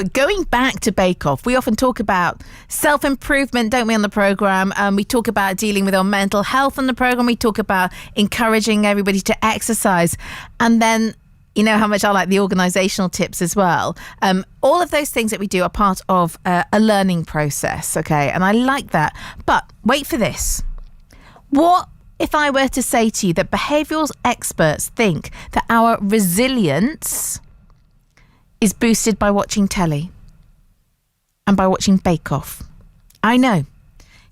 But going back to Bake Off, we often talk about self-improvement, don't we, on the programme? We talk about dealing with our mental health on the programme. We talk about encouraging everybody to exercise. And then, you know how much I like the organisational tips as well. All of those things that we do are part of a learning process, okay? And I like that. But wait for this. What if I were to say to you that behavioural experts think that our resilience is boosted by watching telly and by watching Bake Off? I know.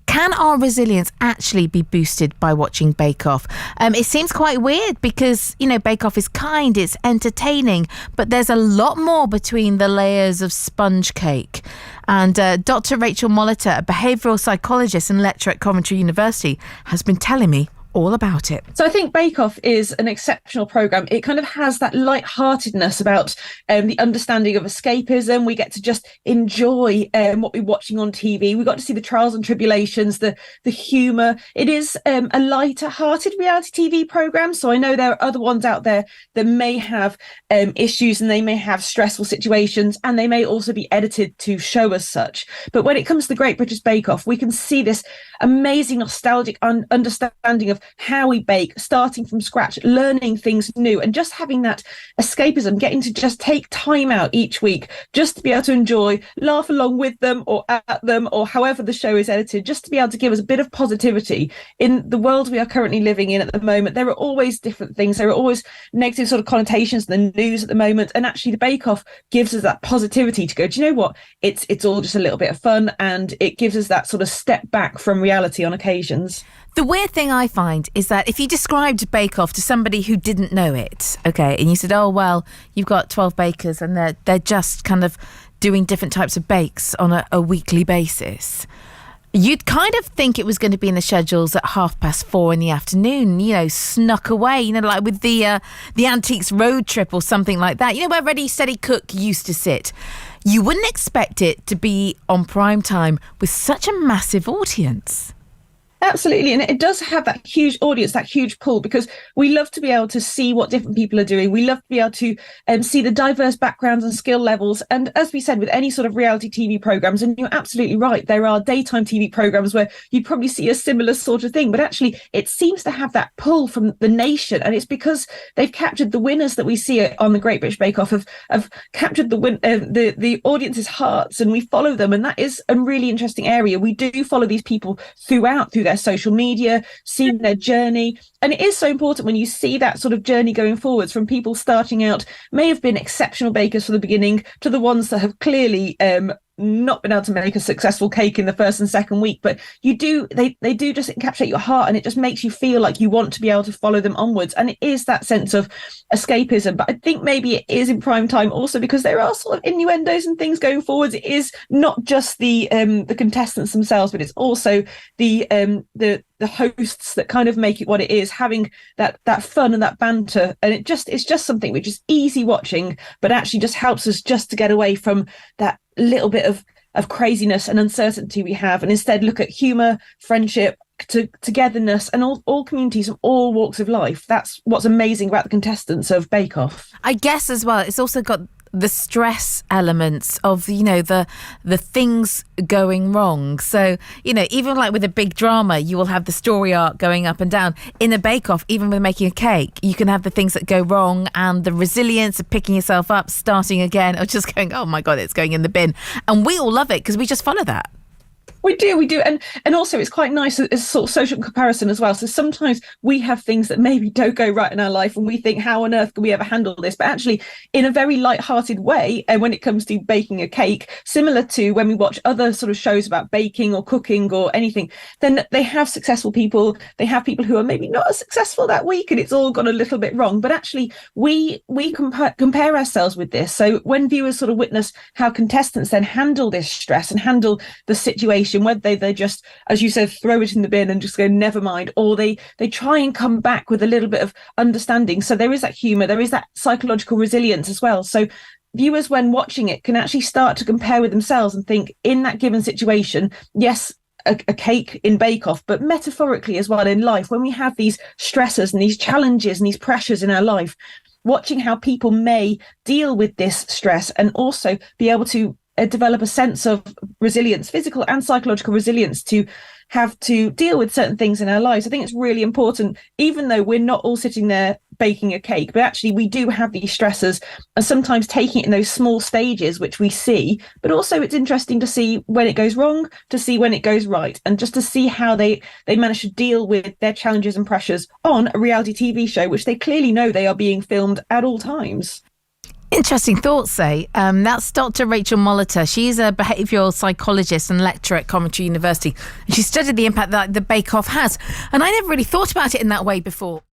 Can our resilience actually be boosted by watching Bake Off? It seems quite weird because, you know, Bake Off is kind, it's entertaining, but there's a lot more between the layers of sponge cake. And Dr. Rachael Molitor, a behavioural psychologist and lecturer at Coventry University, has been telling me all about it. So I think Bake Off is an exceptional programme. It kind of has that lightheartedness about the understanding of escapism. We get to just enjoy what we're watching on TV. We got to see the trials and tribulations, the humour. It is a lighter-hearted reality TV programme. So I know there are other ones out there that may have issues and they may have stressful situations and they may also be edited to show us such. But when it comes to the Great British Bake Off, we can see this amazing nostalgic understanding of how we bake, starting from scratch, learning things new, and just having that escapism, getting to just take time out each week just to be able to enjoy, laugh along with them or at them or however the show is edited, just to be able to give us a bit of positivity. In the world we are currently living in at the moment, there are always different things. There are always negative sort of connotations in the news at the moment, and actually the Bake Off gives us that positivity to go, do you know what, it's all just a little bit of fun, and it gives us that sort of step back from reality on occasions. The weird thing I find is that if you described Bake Off to somebody who didn't know it, okay, and you said, oh, well, you've got 12 bakers and they're just kind of doing different types of bakes on a weekly basis, you'd kind of think it was going to be in the schedules at 4:30 in the afternoon, you know, snuck away, you know, like with the Antiques Road Trip or something like that, you know, where Ready, Steady, Cook used to sit. You wouldn't expect it to be on prime time with such a massive audience. Absolutely. And it does have that huge audience, that huge pull, because we love to be able to see what different people are doing. We love to be able to see the diverse backgrounds and skill levels. And as we said, with any sort of reality TV programs, and you're absolutely right, there are daytime TV programs where you'd probably see a similar sort of thing. But actually, it seems to have that pull from the nation. And it's because they've captured the winners that we see on the Great British Bake Off, have captured the audience's hearts, and we follow them. And that is a really interesting area. We do follow these people through their social media, seeing their journey. And it is so important when you see that sort of journey going forwards, from people starting out, may have been exceptional bakers from the beginning, to the ones that have clearly not been able to make a successful cake in the first and second week. But they do just encapsulate your heart, and it just makes you feel like you want to be able to follow them onwards. And it is that sense of escapism. But I think maybe it is in prime time also because there are sort of innuendos and things going forwards. It is not just the contestants themselves, but it's also the hosts that kind of make it what it is, having that fun and that banter. And it's just something which is easy watching, but actually just helps us just to get away from that little bit of craziness and uncertainty we have, and instead look at humour, friendship, togetherness, and all communities from all walks of life. That's what's amazing about the contestants of Bake Off. I guess as well, it's also got the stress elements of, you know, the things going wrong. So, you know, even like with a big drama, you will have the story arc going up and down. In a bake-off, even with making a cake, you can have the things that go wrong and the resilience of picking yourself up, starting again, or just going, oh my God, it's going in the bin. And we all love it because we just follow that. We do. And also it's quite nice as sort of social comparison as well. So sometimes we have things that maybe don't go right in our life and we think, how on earth can we ever handle this? But actually, in a very light-hearted way, and when it comes to baking a cake, similar to when we watch other sort of shows about baking or cooking or anything, then they have successful people. They have people who are maybe not as successful that week and it's all gone a little bit wrong. But actually, we compare ourselves with this. So when viewers sort of witness how contestants then handle this stress and handle the situation, whether they just, as you said, throw it in the bin and just go never mind, or they try and come back with a little bit of understanding. So there is that humour, there is that psychological resilience as well. So viewers, when watching it, can actually start to compare with themselves and think, in that given situation, yes, a cake in Bake Off, but metaphorically as well in life, when we have these stresses and these challenges and these pressures in our life, watching how people may deal with this stress and also be able to develop a sense of resilience, physical and psychological resilience, to have to deal with certain things in our lives. I think it's really important, even though we're not all sitting there baking a cake, but actually we do have these stressors, and sometimes taking it in those small stages, which we see, but also it's interesting to see when it goes wrong, to see when it goes right, and just to see how they manage to deal with their challenges and pressures on a reality TV show, which they clearly know they are being filmed at all times. Interesting thoughts, say. That's Dr. Rachael Molitor. She's a behavioural psychologist and lecturer at Coventry University. And she studied the impact that the Bake Off has. And I never really thought about it in that way before.